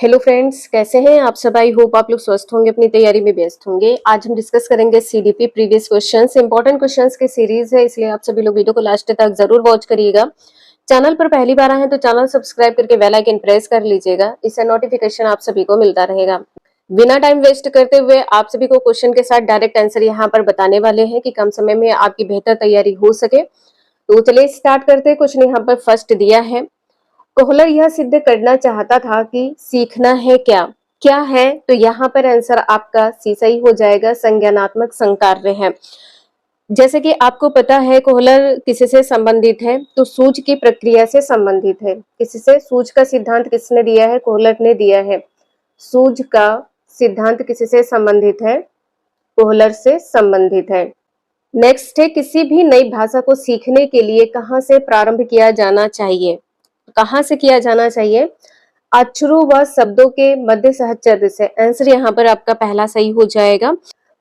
Hello friends, कैसे हैं आप सब। आई होप आप लोग स्वस्थ होंगे, अपनी तैयारी में व्यस्त होंगे। आज हम डिस्कस करेंगे CDP previous questions. Important questions की सीरीज है, इसलिए आप सभी लोग वीडियो को लास्ट तक जरूर वॉच करिएगा। चैनल पर पहली बार आए हैं तो चैनल सब्सक्राइब करके बेल आइकन प्रेस कर लीजिएगा, इससे नोटिफिकेशन आप सभी को मिलता रहेगा। बिना टाइम वेस्ट करते हुए आप सभी को क्वेश्चन के साथ डायरेक्ट आंसर यहाँ पर बताने वाले हैं कि कम समय में आपकी बेहतर तैयारी हो सके। तो चलिए स्टार्ट करते हैं। क्वेश्चन यहाँ पर फर्स्ट दिया है, कोहलर यह सिद्ध करना चाहता था कि सीखना है क्या क्या है। तो यहाँ पर आंसर आपका सी सही हो जाएगा, संज्ञानात्मक संकार्य है। जैसे कि आपको पता है कोहलर किससे संबंधित है, तो सूझ की प्रक्रिया से संबंधित है। किससे? सूझ का सिद्धांत किसने दिया है? कोहलर ने दिया है। सूझ का सिद्धांत किससे संबंधित है? कोहलर से संबंधित है। नेक्स्ट है, किसी भी नई भाषा को सीखने के लिए कहाँ से प्रारंभ किया जाना चाहिए? कहाँ से किया जाना चाहिए? अक्षरों व शब्दों के मध्य सहचर्य से। आंसर यहाँ पर आपका पहला सही हो जाएगा।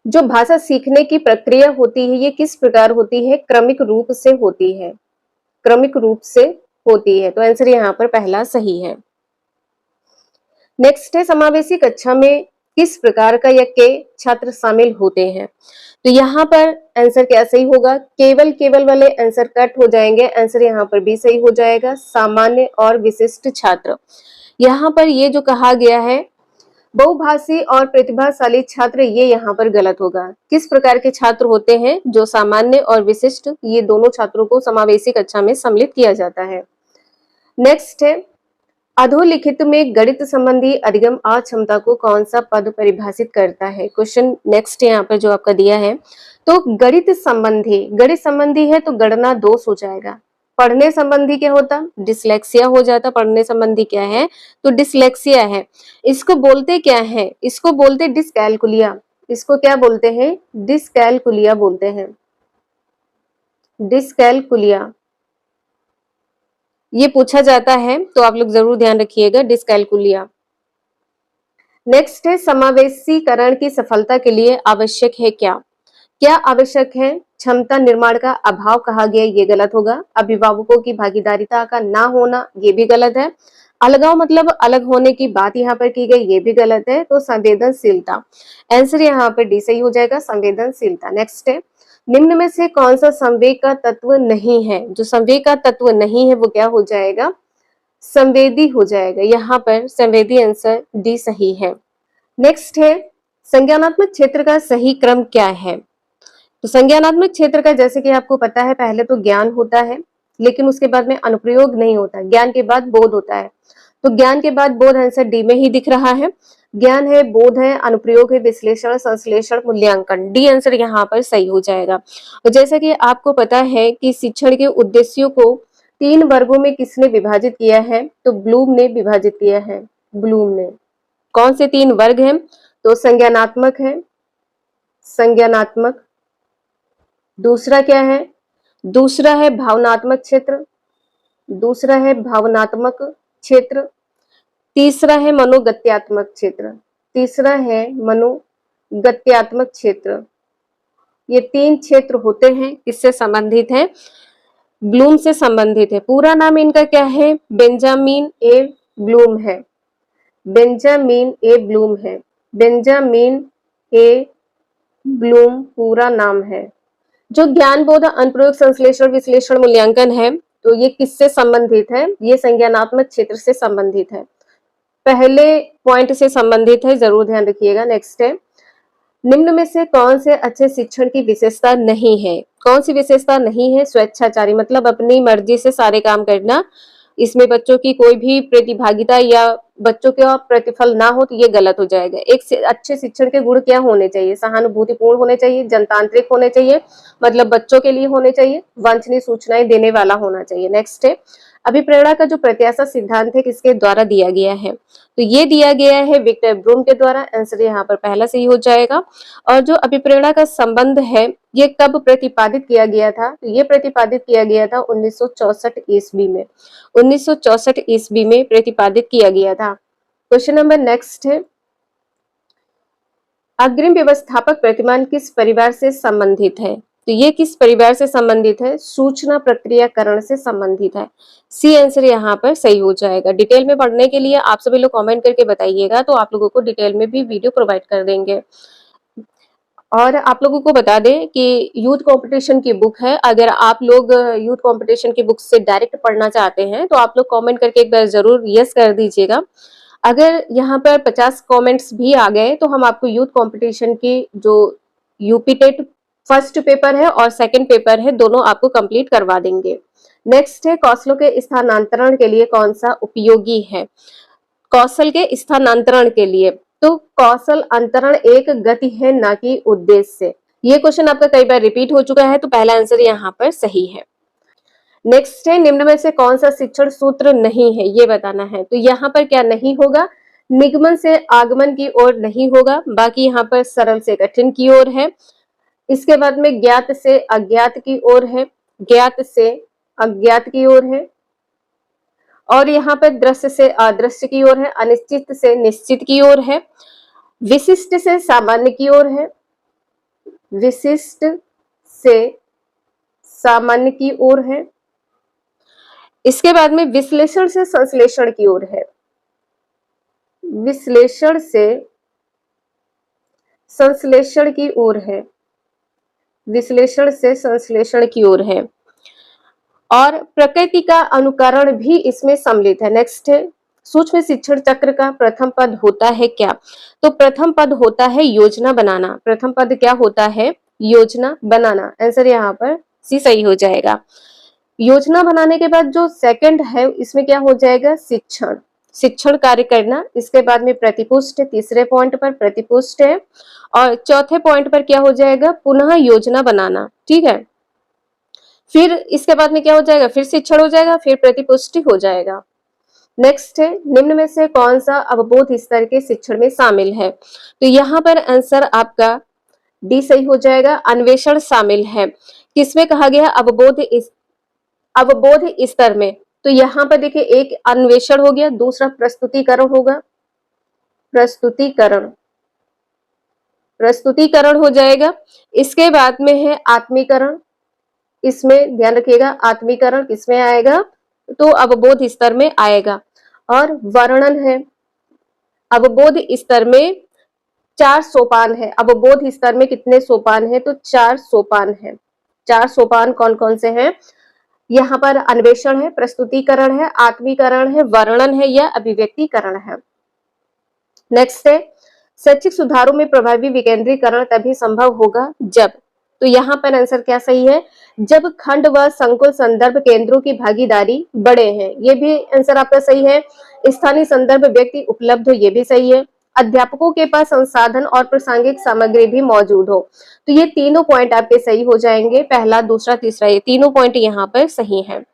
जो भाषा सीखने की प्रक्रिया होती है, ये किस प्रकार होती है? क्रमिक रूप से होती है। क्रमिक रूप से होती है, तो आंसर यहाँ पर पहला सही है। नेक्स्ट है, समावेशी कक्षा में किस प्रकार का या के छात्र शामिल होते हैं? तो यहाँ पर आंसर क्या सही होगा? केवल केवल वाले आंसर कट हो जाएंगे। आंसर यहाँ पर भी सही हो जाएगा, सामान्य और विशिष्ट छात्र। यहाँ पर ये जो कहा गया है बहुभाषी और प्रतिभाशाली छात्र, ये यहाँ पर गलत होगा। किस प्रकार के छात्र होते हैं? जो सामान्य और विशिष्ट, ये दोनों छात्रों को समावेशी कक्षा में सम्मिलित किया जाता है। नेक्स्ट है, अधोलिखित में गणित संबंधी अधिगम अक्षमता को कौन सा पद परिभाषित करता है? क्वेश्चन नेक्स्ट यहाँ पर जो आपका दिया है, तो गणित संबंधी है तो गणना दोष हो जाएगा। पढ़ने संबंधी क्या होता? डिसलेक्सिया हो जाता। पढ़ने संबंधी क्या है? तो डिसलेक्सिया है। इसको बोलते क्या है? इसको बोलते डिसकैलकुलिया। इसको क्या बोलते हैं? डिसकैलकुलिया बोलते हैं। डिसकैलकुलिया ये पूछा जाता है, तो आप लोग जरूर ध्यान रखिएगा, डिसकैलकुलिया। नेक्स्ट है, समावेशीकरण की सफलता के लिए आवश्यक है क्या? क्या आवश्यक है? क्षमता निर्माण का अभाव कहा गया, ये गलत होगा। अभिभावकों की भागीदारिता का ना होना, ये भी गलत है। अलगाव मतलब अलग होने की बात यहाँ पर की गई, ये भी गलत है। तो संवेदनशीलता, आंसर यहाँ पर डी सही हो जाएगा, संवेदनशीलता। नेक्स्ट है, निम्न में से कौन सा संवेग का तत्व नहीं है? जो संवेग का तत्व नहीं है वो क्या हो जाएगा? संवेदी हो जाएगा। यहाँ पर संवेदी आंसर डी सही है। नेक्स्ट है, संज्ञानात्मक क्षेत्र का सही क्रम क्या है? तो संज्ञानात्मक क्षेत्र का, जैसे कि आपको पता है, पहले तो ज्ञान होता है, लेकिन उसके बाद में अनुप्रयोग नहीं होता। ज्ञान के बाद बोध होता है, तो ज्ञान के बाद बोध, आंसर डी में ही दिख रहा है। ज्ञान है, बोध है, अनुप्रयोग है, विश्लेषण, संश्लेषण, मूल्यांकन। डी आंसर यहाँ पर सही हो जाएगा। और जैसा कि आपको पता है कि शिक्षण के उद्देश्यों को 3 वर्गों में किसने विभाजित किया है? तो ब्लूम ने विभाजित किया है। ब्लूम ने। कौन से 3 वर्ग हैं? तो संज्ञानात्मक है, संज्ञानात्मक। दूसरा क्या है? दूसरा है भावनात्मक क्षेत्र। दूसरा है भावनात्मक क्षेत्र। तीसरा है मनोगत्यात्मक क्षेत्र। तीसरा है मनोगत्यात्मक क्षेत्र। ये 3 क्षेत्र होते हैं, किससे संबंधित है? ब्लूम से संबंधित है। पूरा नाम इनका क्या है? बेंजामिन ए ब्लूम है। बेंजामिन ए ब्लूम है। बेंजामिन ए ब्लूम पूरा नाम है। जो ज्ञान, बोध, अनुप्रयोग, संश्लेषण, विश्लेषण, मूल्यांकन है, तो ये किससे संबंधित है? ये संज्ञानात्मक क्षेत्र से संबंधित है। पहले पॉइंट से संबंधित है, जरूर ध्यान रखिएगा। नेक्स्ट है, निम्न में से कौन से अच्छे शिक्षण की विशेषता नहीं है? कौन सी विशेषता नहीं है? स्वेच्छाचारी, मतलब अपनी मर्जी से सारे काम करना। इसमें बच्चों की कोई भी प्रतिभागिता या बच्चों का प्रतिफल ना हो, तो ये गलत हो जाएगा। एक अच्छे शिक्षण के गुण क्या होने चाहिए? सहानुभूतिपूर्ण होने चाहिए, जनतांत्रिक होने चाहिए, मतलब बच्चों के लिए होने चाहिए, वांछनीय सूचनाएं देने वाला होना चाहिए। नेक्स्ट है, अभिप्रेरणा का जो प्रत्याशा सिद्धांत है किसके द्वारा दिया गया है? तो ये दिया गया है विक्टर ब्रूम के द्वारा। आंसर यहाँ पर पहला सही हो जाएगा। और जो अभिप्रेरणा का संबंध है, ये कब प्रतिपादित किया गया था? तो ये प्रतिपादित किया गया था 1964 ईस्वी में। 1964 ईस्वी में प्रतिपादित किया गया था। क्वेश्चन नंबर नेक्स्ट है, अग्रिम व्यवस्थापक प्रतिमान किस परिवार से संबंधित है? तो ये किस परिवार से संबंधित है? सूचना प्रक्रियाकरण से संबंधित है। सी आंसर यहाँ पर सही हो जाएगा। डिटेल में पढ़ने के लिए आप सभी लोग कमेंट करके बताइएगा, तो आप लोगों को डिटेल में भी वीडियो प्रोवाइड कर देंगे। और आप लोगों को बता दें कि यूथ कंपटीशन की बुक है, अगर आप लोग यूथ कंपटीशन की बुक से डायरेक्ट पढ़ना चाहते हैं तो आप लोग कमेंट करके एक बार जरूर यस कर दीजिएगा। अगर यहाँ पर 50 कमेंट्स भी आ गए तो हम आपको यूथ कंपटीशन की जो यूपी टेट फर्स्ट पेपर है और सेकंड पेपर है, दोनों आपको कंप्लीट करवा देंगे। नेक्स्ट है, कौशलों के स्थानांतरण के लिए कौन सा उपयोगी है? कौशल के स्थानांतरण के लिए, तो कौशल अंतरण एक गति है ना कि उद्देश्य। ये क्वेश्चन आपका कई बार रिपीट हो चुका है, तो पहला आंसर यहाँ पर सही है। नेक्स्ट है, निम्न में से कौन सा शिक्षण सूत्र नहीं है, ये बताना है। तो यहाँ पर क्या नहीं होगा? निगमन से आगमन की ओर नहीं होगा, बाकी यहाँ पर सरल से कठिन की ओर है। इसके बाद में ज्ञात से अज्ञात की ओर है, ज्ञात से अज्ञात की ओर है, और यहाँ पर दृश्य से अदृश्य की ओर है, अनिश्चित से निश्चित की ओर है, विशिष्ट से सामान्य की ओर है, विशिष्ट से सामान्य की ओर है। इसके बाद में विश्लेषण से संश्लेषण की ओर है, विश्लेषण से संश्लेषण की ओर है, विश्लेषण से संश्लेषण की ओर है, और प्रकृति का अनुकरण भी इसमें सम्मिलित है। नेक्स्ट है, सूक्ष्म शिक्षण चक्र का प्रथम पद होता है क्या? तो प्रथम पद होता है योजना बनाना। प्रथम पद क्या होता है? योजना बनाना। आंसर यहाँ पर सी सही हो जाएगा। योजना बनाने के बाद जो सेकंड है इसमें क्या हो जाएगा? शिक्षण, शिक्षण कार्य करना। इसके बाद में प्रतिपुष्ट है, तीसरे पॉइंट पर प्रतिपुष्ट है, और चौथे पॉइंट पर क्या हो जाएगा? पुनः योजना बनाना। ठीक है, फिर इसके बाद में क्या हो जाएगा? फिर शिक्षण हो जाएगा, फिर प्रतिपुष्टि हो जाएगा। नेक्स्ट है, निम्न में से कौन सा अवबोध स्तर के शिक्षण में शामिल है? तो यहाँ पर आंसर आपका डी सही हो जाएगा, अन्वेषण शामिल है। किसमें कहा गया? अवबोध स्तर में। तो यहाँ पर देखिए, एक अन्वेषण हो गया, दूसरा प्रस्तुतिकरण होगा, प्रस्तुतिकरण, प्रस्तुतिकरण हो जाएगा। इसके बाद में है आत्मीकरण। इसमें ध्यान रखिएगा, आत्मीकरण किसमें आएगा? तो अवबोध स्तर में आएगा। और वर्णन है, अवबोध स्तर में 4 सोपान है। अवबोध स्तर में कितने सोपान है? तो 4 सोपान है। 4 सोपान कौन कौन से हैं? यहाँ पर अन्वेषण है, प्रस्तुतिकरण है, आत्मीकरण है, वर्णन है या अभिव्यक्तिकरण है। नेक्स्ट है, शैक्षिक सुधारों में प्रभावी विकेंद्रीकरण तभी संभव होगा जब। तो यहाँ पर आंसर क्या सही है? जब खंड व संकुल संदर्भ केंद्रों की भागीदारी बढ़े हैं। ये भी आंसर आपका सही है। स्थानीय संदर्भ व्यक्ति उपलब्ध हो, ये भी सही है। अध्यापकों के पास संसाधन और प्रासंगिक सामग्री भी मौजूद हो। तो ये तीनों पॉइंट आपके सही हो जाएंगे, पहला, दूसरा, तीसरा, ये तीनों पॉइंट यहाँ पर सही है।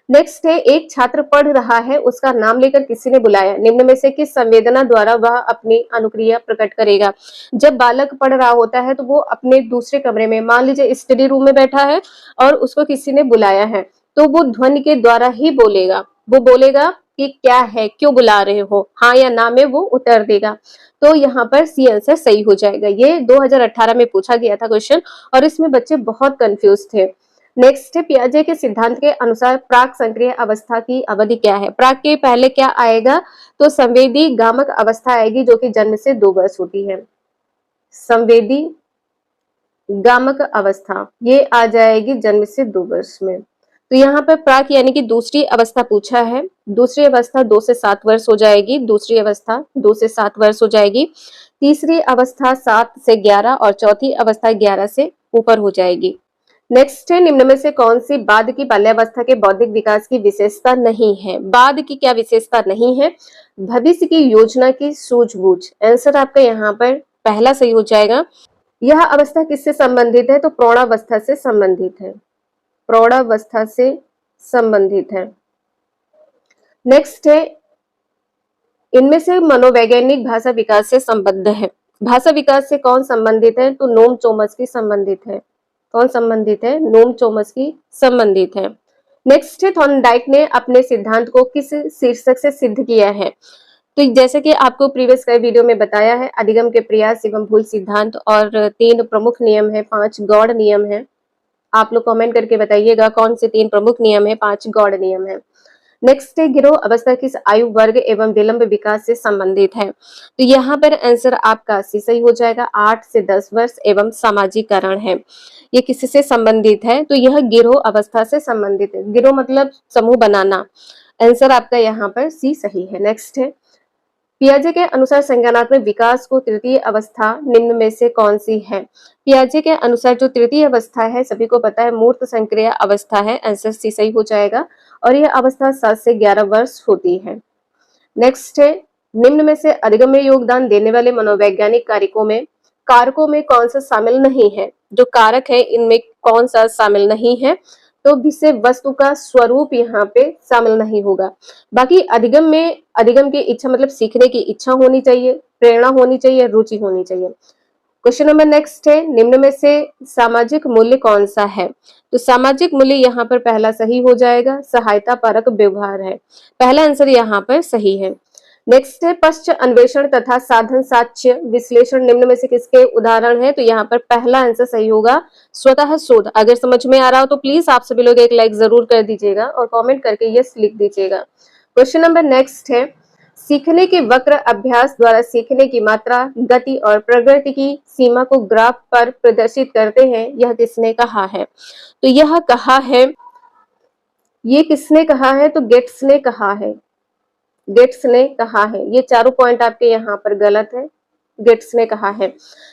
नेक्स्ट है, एक छात्र पढ़ रहा है, उसका नाम लेकर किसी ने बुलाया, निम्न में से किस संवेदना द्वारा वह अपनी अनुक्रिया प्रकट करेगा? जब बालक पढ़ रहा होता है तो वो अपने दूसरे कमरे में, मान लीजिए स्टडी रूम में बैठा है और उसको किसी ने बुलाया है, तो वो ध्वनि के द्वारा ही बोलेगा। वो बोलेगा कि क्या है, क्यों बुला रहे हो, हाँ या ना में वो उत्तर देगा। तो यहाँ पर सी आंसर सही हो जाएगा। ये 2018 में पूछा गया था क्वेश्चन, और इसमें बच्चे बहुत कंफ्यूज थे। नेक्स्ट है, पियाजे के सिद्धांत के अनुसार प्राक संक्रिय अवस्था की अवधि क्या है? प्राक के पहले क्या आएगा? तो संवेदी गामक अवस्था आएगी, जो कि जन्म से 2 वर्ष होती है। संवेदी गामक अवस्था ये आ जाएगी जन्म से 2 वर्ष में। तो यहाँ पर प्राक यानी कि दूसरी अवस्था पूछा है। दूसरी अवस्था 2 से 7 वर्ष हो जाएगी, दूसरी अवस्था 2 से 7 वर्ष हो जाएगी, तीसरी अवस्था 7 से 11 और चौथी अवस्था 11 से ऊपर हो जाएगी। नेक्स्ट है, निम्न में से कौन सी बाद की बाल्यावस्था के बौद्धिक विकास की विशेषता नहीं है? बाद की क्या विशेषता नहीं है? भविष्य की योजना की सूझबूझ। आंसर आपका यहाँ पर पहला सही हो जाएगा। यह अवस्था किससे संबंधित है? तो प्रौढ़ावस्था से संबंधित है, प्रौढ़ावस्था से संबंधित है। नेक्स्ट है, इनमें से मनोवैज्ञानिक भाषा विकास से संबद्ध है। भाषा विकास से कौन संबंधित है? तो नोम चोम्स्की संबंधित है। कौन संबंधित है? नोम चोम्स्की संबंधित है। नेक्स्ट है, थॉर्नडाइक ने अपने सिद्धांत को किस शीर्षक से सिद्ध किया है? तो जैसे कि आपको प्रीवियस कई वीडियो में बताया है, अधिगम के प्रयास एवं भूल सिद्धांत, और 3 प्रमुख नियम है, 5 गौड़ नियम है। आप लोग कमेंट करके बताइएगा कौन से 3 प्रमुख नियम है, 5 गौड़ नियम है। नेक्स्ट है, गिरोह अवस्था किस आयु वर्ग एवं विलंब विकास से संबंधित है? तो यहाँ पर आंसर आपका सी सही हो जाएगा, 8 से 10 वर्ष एवं सामाजिकरण है। ये किससे संबंधित है? तो यह गिरोह अवस्था से संबंधित है। गिरोह मतलब समूह बनाना। आंसर आपका यहाँ पर सी सही है। नेक्स्ट है, पियाजे के अनुसार संज्ञानात्मक विकास को तृतीय अवस्था निम्न में से कौन सी है? पियाजे के अनुसार जो तृतीय अवस्था है सभी को पता है मूर्त संक्रिया अवस्था है। आंसर सी सही हो जाएगा और यह अवस्था 7 से 11 वर्ष होती है। नेक्स्ट है, निम्न में से अधिगम में योगदान देने वाले मनोवैज्ञानिक कारकों में कौन सा शामिल नहीं है? जो कारक है इनमें कौन सा शामिल नहीं है? तो विषय वस्तु का स्वरूप यहाँ पे शामिल नहीं होगा। बाकी अधिगम की इच्छा मतलब सीखने की इच्छा होनी चाहिए, प्रेरणा होनी चाहिए, रुचि होनी चाहिए। क्वेश्चन नंबर नेक्स्ट है, निम्न में से सामाजिक मूल्य कौन सा है? तो सामाजिक मूल्य यहाँ पर पहला सही हो जाएगा, सहायता परक व्यवहार है। पहला आंसर यहाँ पर सही है। नेक्स्ट है, पश्च अन्वेषण तथा साधन साक्ष्य विश्लेषण निम्न में से किसके उदाहरण है? तो यहाँ पर पहला आंसर सही होगा, स्वतः शोध। अगर समझ में आ रहा हो तो प्लीज आप सभी लोग एक लाइक जरूर कर दीजिएगा और कमेंट करके यस लिख दीजिएगा। क्वेश्चन नंबर नेक्स्ट है, सीखने के वक्र अभ्यास द्वारा सीखने की मात्रा, गति और प्रगति की सीमा को ग्राफ पर प्रदर्शित करते हैं, यह किसने कहा है? तो यह कहा है, ये किसने कहा है? तो गेट्स ने कहा है। गेट्स ने कहा है। ये चारों पॉइंट आपके यहाँ पर गलत है, गेट्स ने कहा है।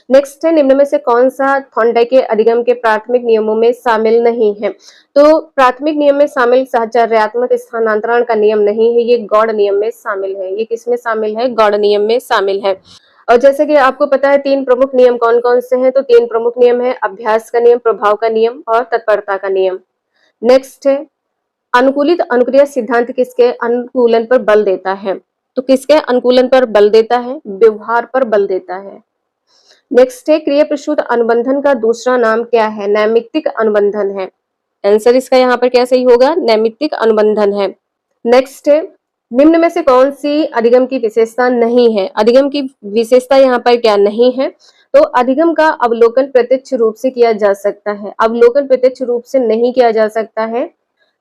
नेक्स्ट है, निम्न में से कौन सा थॉर्नडाइक के अधिगम के प्राथमिक नियमों में शामिल नहीं है? तो प्राथमिक नियम में शामिल सहचर्यात्मक स्थानांतरण का नियम नहीं है, ये गौड़ नियम में शामिल है। ये किसमें शामिल है? गौड़ नियम में शामिल है। और जैसे कि आपको पता है 3 प्रमुख नियम कौन कौन से हैं? तो 3 प्रमुख नियम है, अभ्यास का नियम, प्रभाव का नियम और तत्परता का नियम। नेक्स्ट है, अनुकूलित अनुक्रिया सिद्धांत किसके अनुकूलन पर बल देता है? तो किसके अनुकूलन पर बल देता है? व्यवहार पर बल देता है। नेक्स्ट है, क्रिया प्रसूत अनुबंधन का दूसरा नाम क्या है? नैमित्तिक अनुबंधन है। आंसर इसका यहाँ पर क्या सही होगा? नैमित्तिक अनुबंधन है। नेक्स्ट है, निम्न में से कौन सी अधिगम की विशेषता नहीं है? अधिगम की विशेषता यहाँ पर क्या नहीं है? तो अधिगम का अवलोकन प्रत्यक्ष रूप से किया जा सकता है, अवलोकन प्रत्यक्ष रूप से नहीं किया जा सकता है।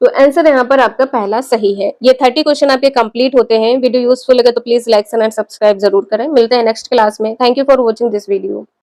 तो आंसर यहाँ पर आपका पहला सही है। ये 30 क्वेश्चन आपके कंप्लीट होते हैं। वीडियो यूजफुल लगे तो प्लीज लाइक एंड सब्सक्राइब जरूर करें। मिलते हैं नेक्स्ट क्लास में। Thank you for watching this video.